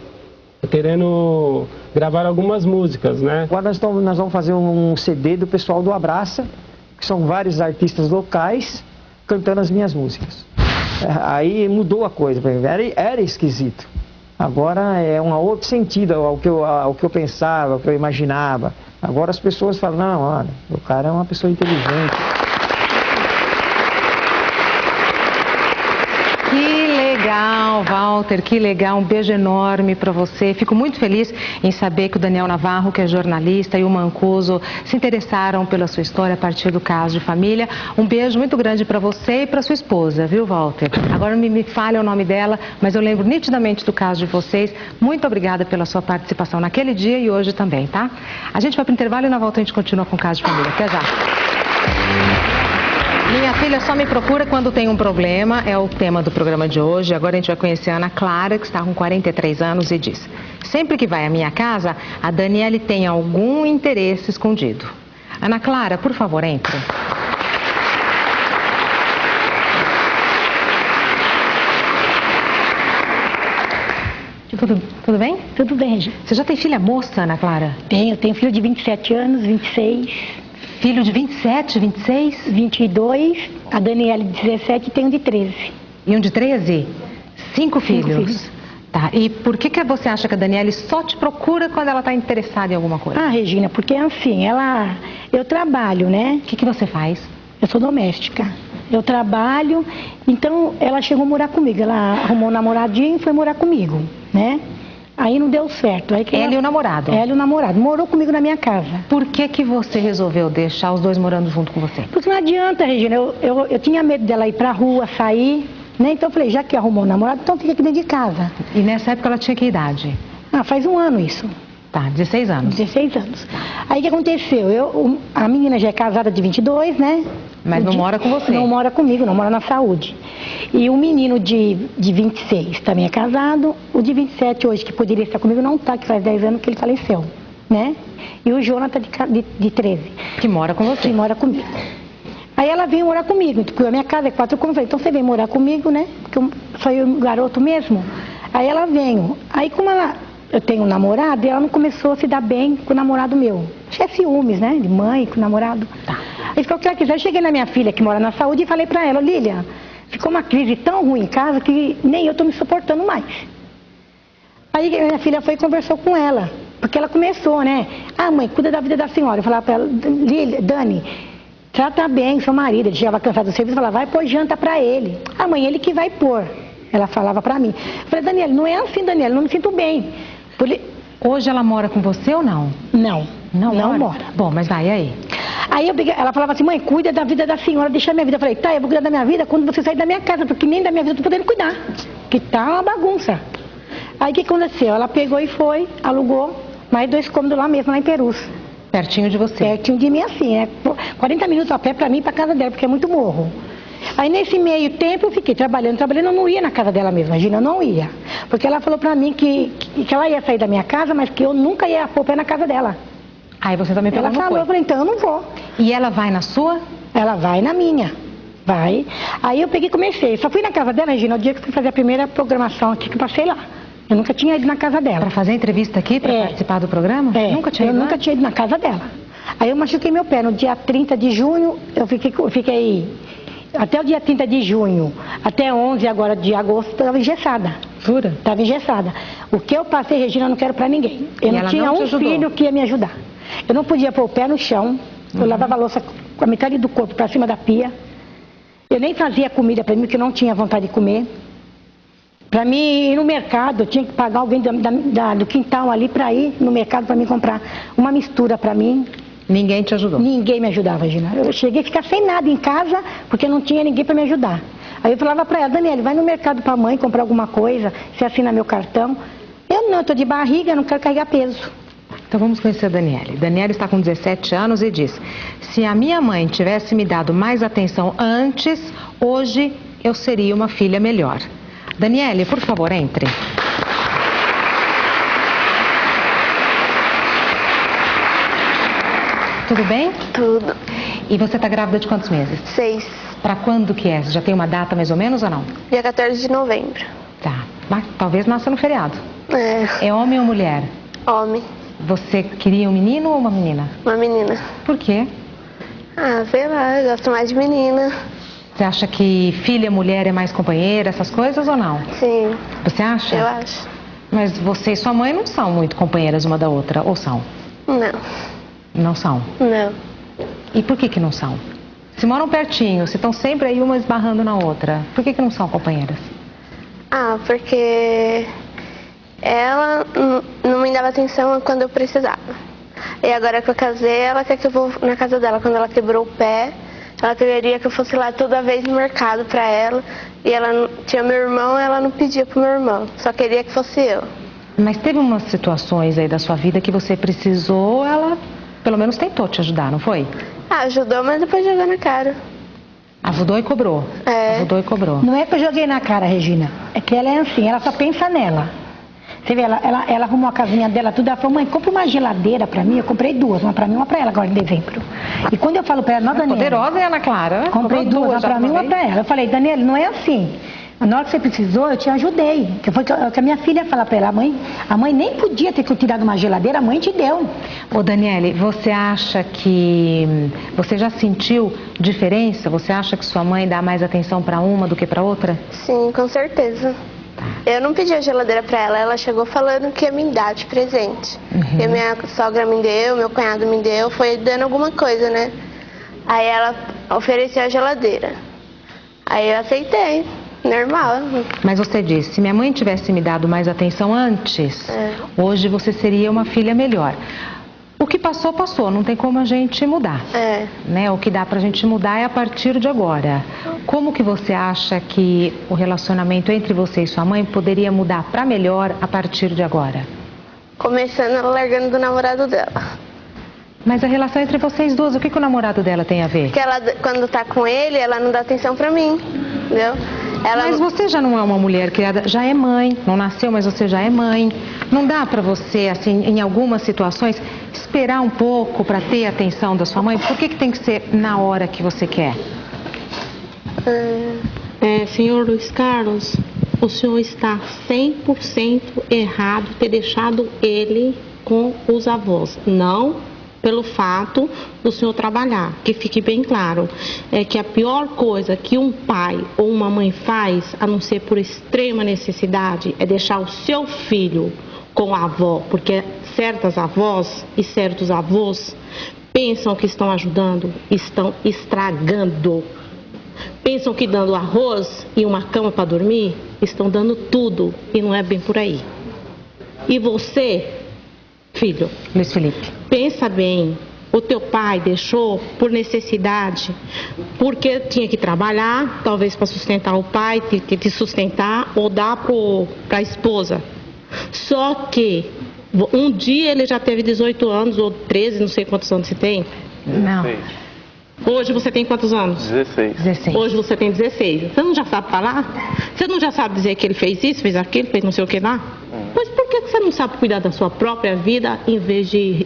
querendo gravar algumas músicas, né? Agora nós vamos fazer um CD do pessoal do Abraça, que são vários artistas locais cantando as minhas músicas. Aí mudou a coisa, era esquisito. Agora é um outro sentido ao que eu pensava, ao que eu imaginava. Agora as pessoas falam, não, olha, o cara é uma pessoa inteligente. Que legal, Walter, que legal, um beijo enorme para você. Fico muito feliz em saber que o Daniel Navarro, que é jornalista, e o Mancuso se interessaram pela sua história a partir do Caso de Família. Um beijo muito grande para você e para sua esposa, viu, Walter? Agora me falha o nome dela, mas eu lembro nitidamente do caso de vocês. Muito obrigada pela sua participação naquele dia e hoje também, tá? A gente vai para o intervalo e na volta a gente continua com o Caso de Família. Até já. Minha filha só me procura quando tem um problema, é o tema do programa de hoje. Agora a gente vai conhecer a Ana Clara, que está com 43 anos e diz: sempre que vai à minha casa, a Daniele tem algum interesse escondido. Ana Clara, por favor, entre. Tudo bem? Tudo bem, gente. Você já tem filha moça, Ana Clara? Tenho filho de 27 anos, 26... Filho de 27, 26? 22, a Daniele de 17 e tem um de 13. E um de 13? 5 filhos. Tá, e por que você acha que a Daniele só te procura quando ela está interessada em alguma coisa? Ah, Regina, porque assim, eu trabalho, né? O que você faz? Eu sou doméstica. Eu trabalho, então ela chegou a morar comigo. Ela arrumou um namoradinho e foi morar comigo, né? Aí não deu certo. Aí Ela e o namorado? Ela e o namorado. Morou comigo na minha casa. Por que você resolveu deixar os dois morando junto com você? Porque não adianta, Regina. Eu tinha medo dela ir pra rua, sair, né? Então eu falei, já que arrumou um namorado, então fica aqui dentro de casa. E nessa época ela tinha que idade? Ah, faz um ano isso. Tá, 16 anos. 16 anos. Aí o que aconteceu? A menina já é casada de 22, né? Mas não mora com você? Não mora comigo, não mora na saúde. E o menino de 26 também é casado. O de 27 hoje, que poderia estar comigo, não está, que faz 10 anos que ele faleceu, né? E o Jonathan de 13. Que mora com você? Que mora comigo. Aí ela veio morar comigo, porque a minha casa é 4 cômodos. Então você vem morar comigo, né? Porque sou eu um garoto mesmo. Aí ela veio. Aí como eu tenho um namorado, e ela não começou a se dar bem com o namorado meu. Acho que é ciúmes, né? De mãe, com o namorado. Tá. Aí ficou o que ela quiser. Eu cheguei na minha filha, que mora na saúde, e falei pra ela, Lília, ficou uma crise tão ruim em casa que nem eu tô me suportando mais. Aí minha filha foi e conversou com ela. Porque ela começou, né? Ah, mãe, cuida da vida da senhora. Eu falava pra ela, Lília, Dani, trata bem seu marido. Ele chegava cansado do serviço e falava, vai pôr janta pra ele. Ah, mãe, ele que vai pôr. Ela falava pra mim. Eu falei, Daniela, não é assim, Daniela, não me sinto bem. Hoje ela mora com você ou não? Não. Não mora. Bom, mas vai aí. Aí ela falava assim, mãe, cuida da vida da senhora, deixa a minha vida. Eu falei, tá, eu vou cuidar da minha vida quando você sair da minha casa, porque nem da minha vida eu tô podendo cuidar. Que tá uma bagunça. Aí o que aconteceu? Ela pegou e foi, alugou mais 2 cômodos lá mesmo, lá em Perus. Pertinho de você? Pertinho de mim, assim, 40 minutos a pé pra mim e pra casa dela, porque é muito morro. Aí nesse meio tempo eu fiquei trabalhando, eu não ia na casa dela mesmo, imagina, eu não ia. Porque ela falou pra mim que ela ia sair da minha casa, mas que eu nunca ia pôr pé na casa dela. Aí você também pegou. Ela falou, eu falei, então eu não vou. E ela vai na sua? Ela vai na minha, vai. Aí eu peguei e comecei, só fui na casa dela, Regina, o dia que eu fui fazer a primeira programação aqui, que eu passei lá. Eu nunca tinha ido na casa dela. Pra fazer entrevista aqui, pra participar do programa? Nunca tinha ido. Eu nunca tinha ido na casa dela. Aí eu machuquei meu pé, no dia 30 de junho, eu fiquei até o dia 30 de junho, até 11 agora de agosto, estava engessada. Jura? Estava engessada. O que eu passei, Regina, eu não quero pra ninguém. Eu não tinha um filho que ia me ajudar. Eu não podia pôr o pé no chão, eu lavava a louça com a metade do corpo pra cima da pia. Eu nem fazia comida pra mim, porque eu não tinha vontade de comer. Pra mim ir no mercado, eu tinha que pagar alguém do quintal ali pra ir no mercado pra mim comprar uma mistura pra mim. Ninguém te ajudou? Ninguém me ajudava, Gina. Eu cheguei a ficar sem nada em casa, porque não tinha ninguém para me ajudar. Aí eu falava para ela, Daniela, vai no mercado para a mãe comprar alguma coisa, você assina meu cartão. Eu não, eu tô de barriga, não quero carregar peso. Então vamos conhecer a Daniele. Daniele está com 17 anos e diz, se a minha mãe tivesse me dado mais atenção antes, hoje eu seria uma filha melhor. Daniele, por favor, entre. Tudo bem? Tudo. E você está grávida de quantos meses? 6. Para quando que é? Você já tem uma data mais ou menos ou não? Dia 14 de novembro. Tá. Mas talvez nasça no feriado. É homem ou mulher? Homem. Você queria um menino ou uma menina? Uma menina. Por quê? Ah, sei lá, eu gosto mais de menina. Você acha que filha, mulher é mais companheira, essas coisas ou não? Sim. Você acha? Eu acho. Mas você e sua mãe não são muito companheiras uma da outra, ou são? Não. Não são? Não. E por que não são? Se moram pertinho, se estão sempre aí uma esbarrando na outra, por que não são companheiras? Ah, porque ela não me dava atenção quando eu precisava. E agora que eu casei, ela quer que eu vou na casa dela. Quando ela quebrou o pé, ela queria que eu fosse lá toda vez no mercado pra ela. E ela tinha meu irmão, ela não pedia pro meu irmão, só queria que fosse eu. Mas teve umas situações aí da sua vida que você precisou, ela pelo menos tentou te ajudar, não foi? Ah, ajudou, mas depois jogou na cara. Ajudou e cobrou? Ajudou e cobrou. Não é que eu joguei na cara, Regina. É que ela é assim, ela só pensa nela. Você vê, ela arrumou a casinha dela, tudo. Ela falou, mãe, compra uma geladeira pra mim. Eu comprei 2, uma pra mim e uma pra ela agora em dezembro. E quando eu falo pra ela, não, Daniela. Poderosa é Ana Clara. Comprei 2, uma pra mim e uma pra ela. Eu falei, Daniela, não é assim. Na hora que você precisou, eu te ajudei. Que foi que a minha filha fala pra ela, a mãe nem podia ter tirado uma geladeira, a mãe te deu. Ô Daniele, você acha que você já sentiu diferença? Você acha que sua mãe dá mais atenção pra uma do que pra outra? Sim, com certeza. Eu não pedi a geladeira pra ela, ela chegou falando que ia me dar de presente. E a minha sogra me deu, meu cunhado me deu, foi dando alguma coisa, né? Aí ela ofereceu a geladeira. Aí eu aceitei. normal. Mas você disse, se minha mãe tivesse me dado mais atenção antes, hoje você seria uma filha melhor. O que passou, passou, não tem como a gente mudar. Né? O que dá pra gente mudar é a partir de agora. Como que você acha que o relacionamento entre você e sua mãe poderia mudar pra melhor a partir de agora? Começando largando do namorado dela. Mas a relação entre vocês duas, o que o namorado dela tem a ver? Porque ela, quando tá com ele, ela não dá atenção pra mim, entendeu? Mas você já não é uma mulher criada, já é mãe, não nasceu, mas você já é mãe. Não dá pra você, assim, em algumas situações, esperar um pouco pra ter a atenção da sua mãe? Por que tem que ser na hora que você quer? Senhor Luiz Carlos, o senhor está 100% errado ter deixado ele com os avós. Não pelo fato do senhor trabalhar, que fique bem claro, é que a pior coisa que um pai ou uma mãe faz, a não ser por extrema necessidade, é deixar o seu filho com a avó, porque certas avós e certos avós pensam que estão ajudando, estão estragando. Pensam que dando arroz e uma cama para dormir, estão dando tudo, e não é bem por aí. E você, filho, Luiz Felipe, pensa bem, o teu pai deixou por necessidade, porque tinha que trabalhar, talvez para sustentar o pai, tinha que te sustentar ou dar para a esposa. Só que um dia ele já teve 18 anos ou 13, não sei quantos anos você tem. Não. Hoje você tem quantos anos? 16. Hoje você tem 16. Você não já sabe falar? Você não já sabe dizer que ele fez isso, fez aquilo, fez não sei o que lá? Pois por que você não sabe cuidar da sua própria vida em vez de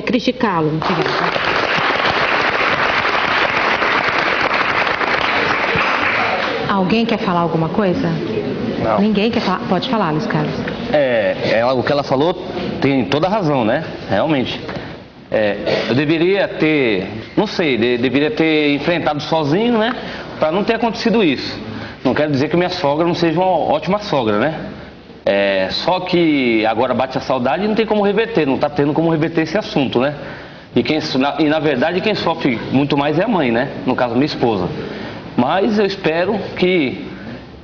criticá-lo? Alguém quer falar alguma coisa? Não. Ninguém quer falar? Pode falar, Luiz Carlos. O que ela falou tem toda a razão, né? Realmente. Eu deveria ter, não sei, deveria ter enfrentado sozinho, né? Para não ter acontecido isso. Não quero dizer que minha sogra não seja uma ótima sogra, né? Só que agora bate a saudade e não tem como reverter, não está tendo como reverter esse assunto, né? E na verdade quem sofre muito mais é a mãe, né? No caso, minha esposa. Mas eu espero que,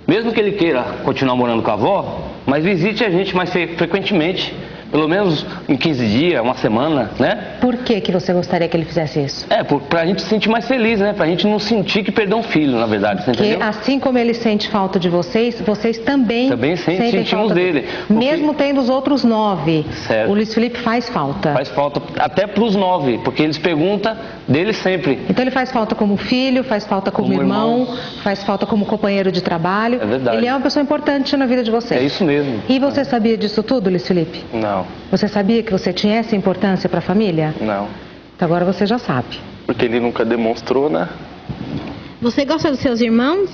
mesmo que ele queira continuar morando com a avó, mas visite a gente mais frequentemente. Pelo menos em 15 dias, uma semana, né? Por que você gostaria que ele fizesse isso? Pra gente se sentir mais feliz, né? Pra gente não sentir que perdeu um filho, na verdade, você entendeu? Porque assim como ele sente falta de vocês, vocês também sentem sentimos falta dele. Mesmo tendo os outros 9, certo. O Luiz Felipe faz falta. Faz falta até pros 9, porque eles perguntam dele sempre. Então ele faz falta como filho, faz falta como irmão, faz falta como companheiro de trabalho. É verdade. Ele é uma pessoa importante na vida de vocês. É isso mesmo. E você sabia disso tudo, Luiz Felipe? Não. Você sabia que você tinha essa importância para a família? Não. Então agora você já sabe. Porque ele nunca demonstrou, né? Você gosta dos seus irmãos?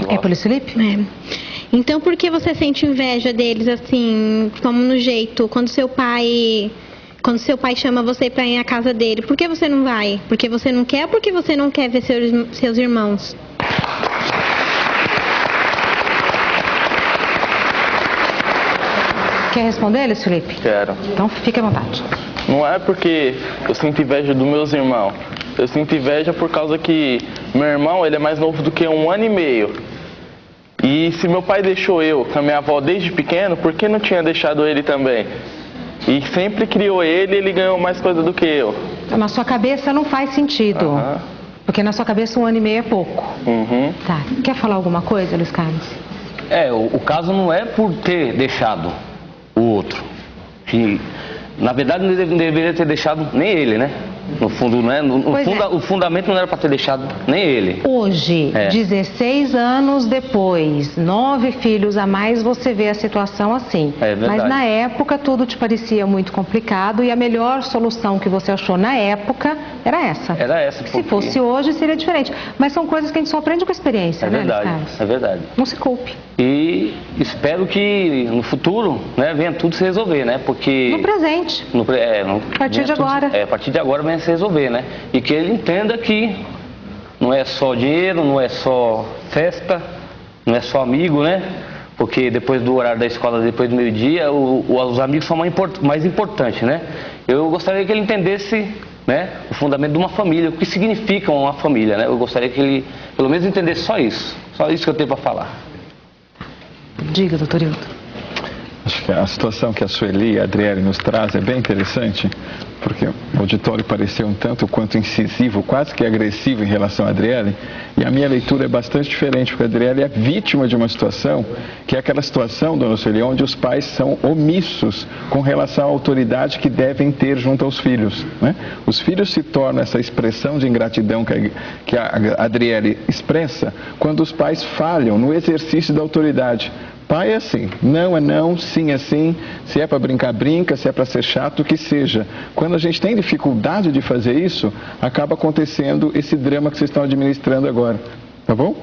É por Luiz Felipe? Então por que você sente inveja deles, assim, como no jeito, quando seu pai chama você para ir à casa dele, por que você não vai? Porque você não quer ou porque você não quer ver seus irmãos? Quer responder, Luiz Felipe? Quero. Então fique à vontade. Não é porque eu sinto inveja dos meus irmãos. Eu sinto inveja por causa que meu irmão, ele é mais novo do que 1 ano e meio. E se meu pai deixou eu com a minha avó desde pequeno, por que não tinha deixado ele também? E sempre criou ele ganhou mais coisa do que eu. Na sua cabeça não faz sentido. Porque na sua cabeça 1 ano e meio é pouco. Tá. Quer falar alguma coisa, Luiz Carlos? O caso não é por ter deixado o outro. Que, na verdade, não deveria ter deixado nem ele, né? No fundo, né? O fundamento não era para ter deixado nem ele. Hoje, 16 anos depois, 9 filhos a mais, você vê a situação assim. É verdade. Mas na época tudo te parecia muito complicado e a melhor solução que você achou na época era essa. Era essa. Se fosse hoje, seria diferente. Mas são coisas que a gente só aprende com a experiência, né, Luiz Carlos? É verdade. Não se culpe. E espero que no futuro, né, venha tudo se resolver, né? Porque... No presente. A partir de agora. A partir de agora venha se resolver, né? E que ele entenda que não é só dinheiro, não é só festa, não é só amigo, né? Porque depois do horário da escola, depois do meio-dia, os amigos são mais importantes, né? Eu gostaria que ele entendesse, né, o fundamento de uma família, o que significa uma família, né? Eu gostaria que ele, pelo menos, entendesse só isso. Só isso que eu tenho para falar. Diga, doutor Hilton. Acho que a situação que a Sueli e a Adriele nos traz é bem interessante, porque o auditório pareceu um tanto quanto incisivo, quase que agressivo em relação à Adriele, e a minha leitura é bastante diferente, porque a Adriele é vítima de uma situação, que é aquela situação, dona Sueli, onde os pais são omissos com relação à autoridade que devem ter junto aos filhos, né? Os filhos se tornam essa expressão de ingratidão que a Adriele expressa quando os pais falham no exercício da autoridade. Pai é assim, não é não, sim é sim, se é para brincar, brinca, se é para ser chato, que seja. Quando a gente tem dificuldade de fazer isso, acaba acontecendo esse drama que vocês estão administrando agora, tá bom?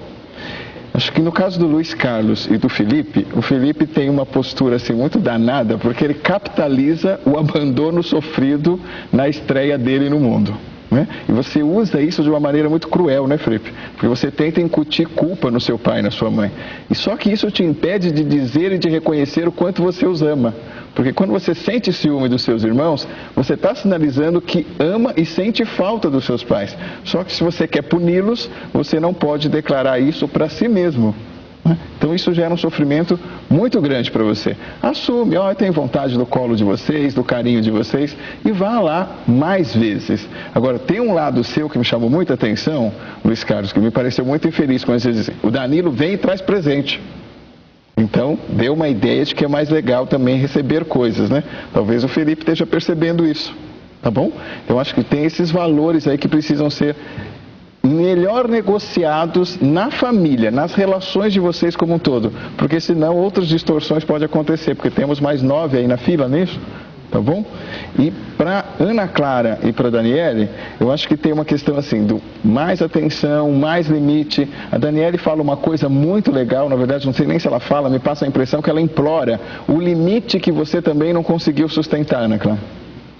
Acho que no caso do Luiz Carlos e do Felipe, o Felipe tem uma postura assim muito danada, porque ele capitaliza o abandono sofrido na estreia dele no mundo. Né? E você usa isso de uma maneira muito cruel, né, Felipe? Porque você tenta incutir culpa no seu pai e na sua mãe. E só que isso te impede de dizer e de reconhecer o quanto você os ama. Porque quando você sente ciúme dos seus irmãos, você está sinalizando que ama e sente falta dos seus pais. Só que se você quer puni-los, você não pode declarar isso para si mesmo. Então isso gera um sofrimento muito grande para você. Assume, eu tenho vontade do colo de vocês, do carinho de vocês, e vá lá mais vezes. Agora, tem um lado seu que me chamou muita atenção, Luiz Carlos, que me pareceu muito infeliz quando você dizem, o Danilo vem e traz presente. Então, deu uma ideia de que é mais legal também receber coisas, né? Talvez o Felipe esteja percebendo isso, tá bom? Então, acho que tem esses valores aí que precisam ser melhor negociados na família, nas relações de vocês como um todo, porque senão outras distorções podem acontecer, porque temos mais 9 aí na fila, não é isso? Tá bom? E para Ana Clara e para Daniele, eu acho que tem uma questão assim, do mais atenção, mais limite. A Daniele fala uma coisa muito legal, na verdade não sei nem se ela fala, me passa a impressão que ela implora o limite que você também não conseguiu sustentar, Ana Clara.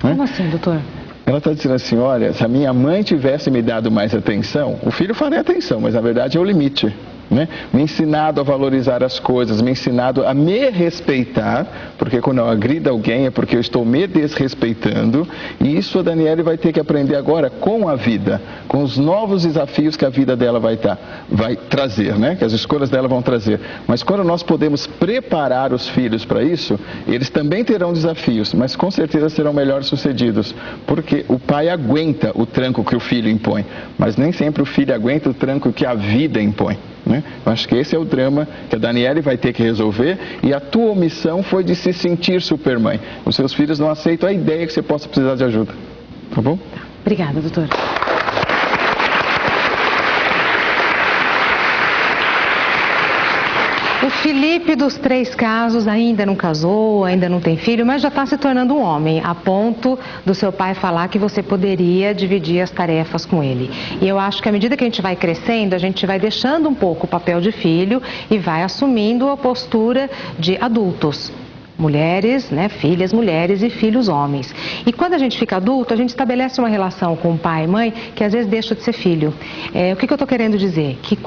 Como assim, doutor? Ela está dizendo assim, olha, se a minha mãe tivesse me dado mais atenção, o filho faria atenção, mas na verdade é o limite. Né? Me ensinado a valorizar as coisas, me ensinado a me respeitar, porque quando eu agrido alguém é porque eu estou me desrespeitando, e isso a Daniele vai ter que aprender agora com a vida, com os novos desafios que a vida dela vai trazer, né? Que as escolhas dela vão trazer. Mas quando nós podemos preparar os filhos para isso, eles também terão desafios, mas com certeza serão melhores sucedidos, porque o pai aguenta o tranco que o filho impõe, mas nem sempre o filho aguenta o tranco que a vida impõe. Né? Eu acho que esse é o drama que a Daniele vai ter que resolver, e a tua omissão foi de se sentir supermãe. Os seus filhos não aceitam a ideia que você possa precisar de ajuda. Tá bom? Obrigada, doutor. O Felipe, dos 3 casos, ainda não casou, ainda não tem filho, mas já está se tornando um homem, a ponto do seu pai falar que você poderia dividir as tarefas com ele. E eu acho que à medida que a gente vai crescendo, a gente vai deixando um pouco o papel de filho e vai assumindo a postura de adultos. Mulheres, né, filhas mulheres e filhos homens. E quando a gente fica adulto, a gente estabelece uma relação com o pai e mãe que às vezes deixa de ser filho. O que eu estou querendo dizer? Que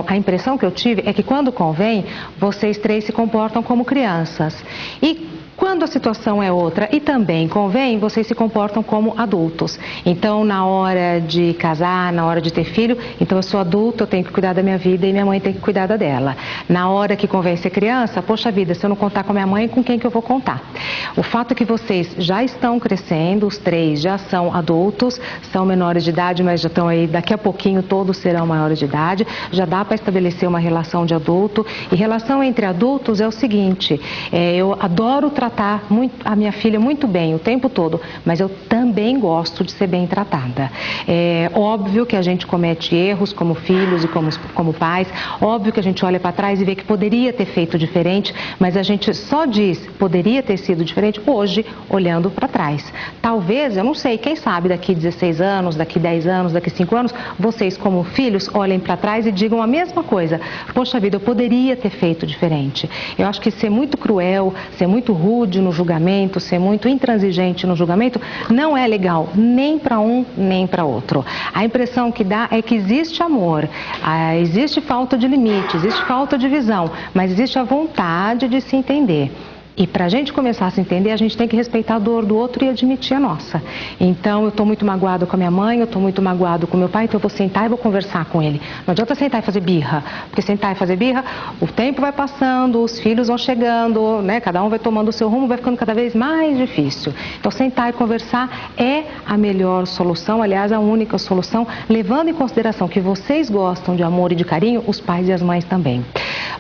a impressão que eu tive é que quando convém, vocês 3 se comportam como crianças. E quando a situação é outra e também convém, vocês se comportam como adultos. Então, na hora de casar, na hora de ter filho, então eu sou adulto, eu tenho que cuidar da minha vida e minha mãe tem que cuidar da dela. Na hora que convém ser criança, poxa vida, se eu não contar com a minha mãe, com quem que eu vou contar? O fato é que vocês já estão crescendo, os 3 já são adultos, são menores de idade, mas já estão aí, daqui a pouquinho todos serão maiores de idade, já dá para estabelecer uma relação de adulto. E relação entre adultos é o seguinte, eu adoro tratar a minha filha muito bem o tempo todo, mas eu também gosto de ser bem tratada. É óbvio que a gente comete erros como filhos e como pais, óbvio que a gente olha para trás e vê que poderia ter feito diferente, mas a gente só diz poderia ter sido diferente hoje, olhando para trás. Talvez, eu não sei, quem sabe daqui 16 anos, daqui 10 anos, daqui 5 anos, vocês como filhos olhem para trás e digam a mesma coisa. Poxa vida, eu poderia ter feito diferente. Eu acho que ser muito cruel, ser muito rude no julgamento, ser muito intransigente no julgamento, não é legal, nem para um, nem para outro. A impressão que dá é que existe amor, existe falta de limite, existe falta de visão, mas existe a vontade de se entender. E para a gente começar a se entender, a gente tem que respeitar a dor do outro e admitir a nossa. Então, eu estou muito magoado com a minha mãe, eu estou muito magoado com meu pai, então eu vou sentar e vou conversar com ele. Não adianta sentar e fazer birra, porque sentar e fazer birra, o tempo vai passando, os filhos vão chegando, né? Cada um vai tomando o seu rumo, vai ficando cada vez mais difícil. Então, sentar e conversar é a melhor solução, aliás, a única solução, levando em consideração que vocês gostam de amor e de carinho, os pais e as mães também.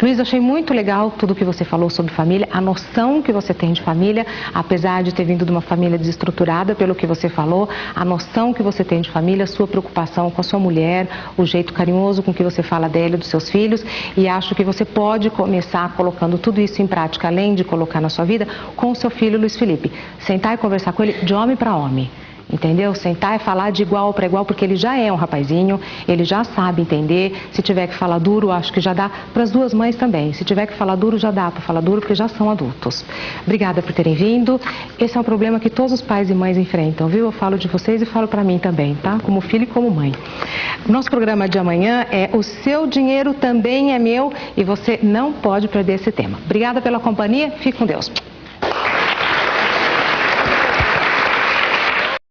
Luiz, achei muito legal tudo que você falou sobre família, a noção que você tem de família, apesar de ter vindo de uma família desestruturada, pelo que você falou, a noção que você tem de família, a sua preocupação com a sua mulher, o jeito carinhoso com que você fala dela e dos seus filhos, e acho que você pode começar colocando tudo isso em prática, além de colocar na sua vida, com o seu filho Luiz Felipe. Sentar e conversar com ele de homem para homem. Entendeu? Sentar e falar de igual para igual, porque ele já é um rapazinho, ele já sabe entender. Se tiver que falar duro, acho que já dá para as duas mães também. Se tiver que falar duro, já dá para falar duro, porque já são adultos. Obrigada por terem vindo. Esse é um problema que todos os pais e mães enfrentam, viu? Eu falo de vocês e falo para mim também, tá? Como filho e como mãe. Nosso programa de amanhã é O Seu Dinheiro Também é Meu, e você não pode perder esse tema. Obrigada pela companhia, fique com Deus.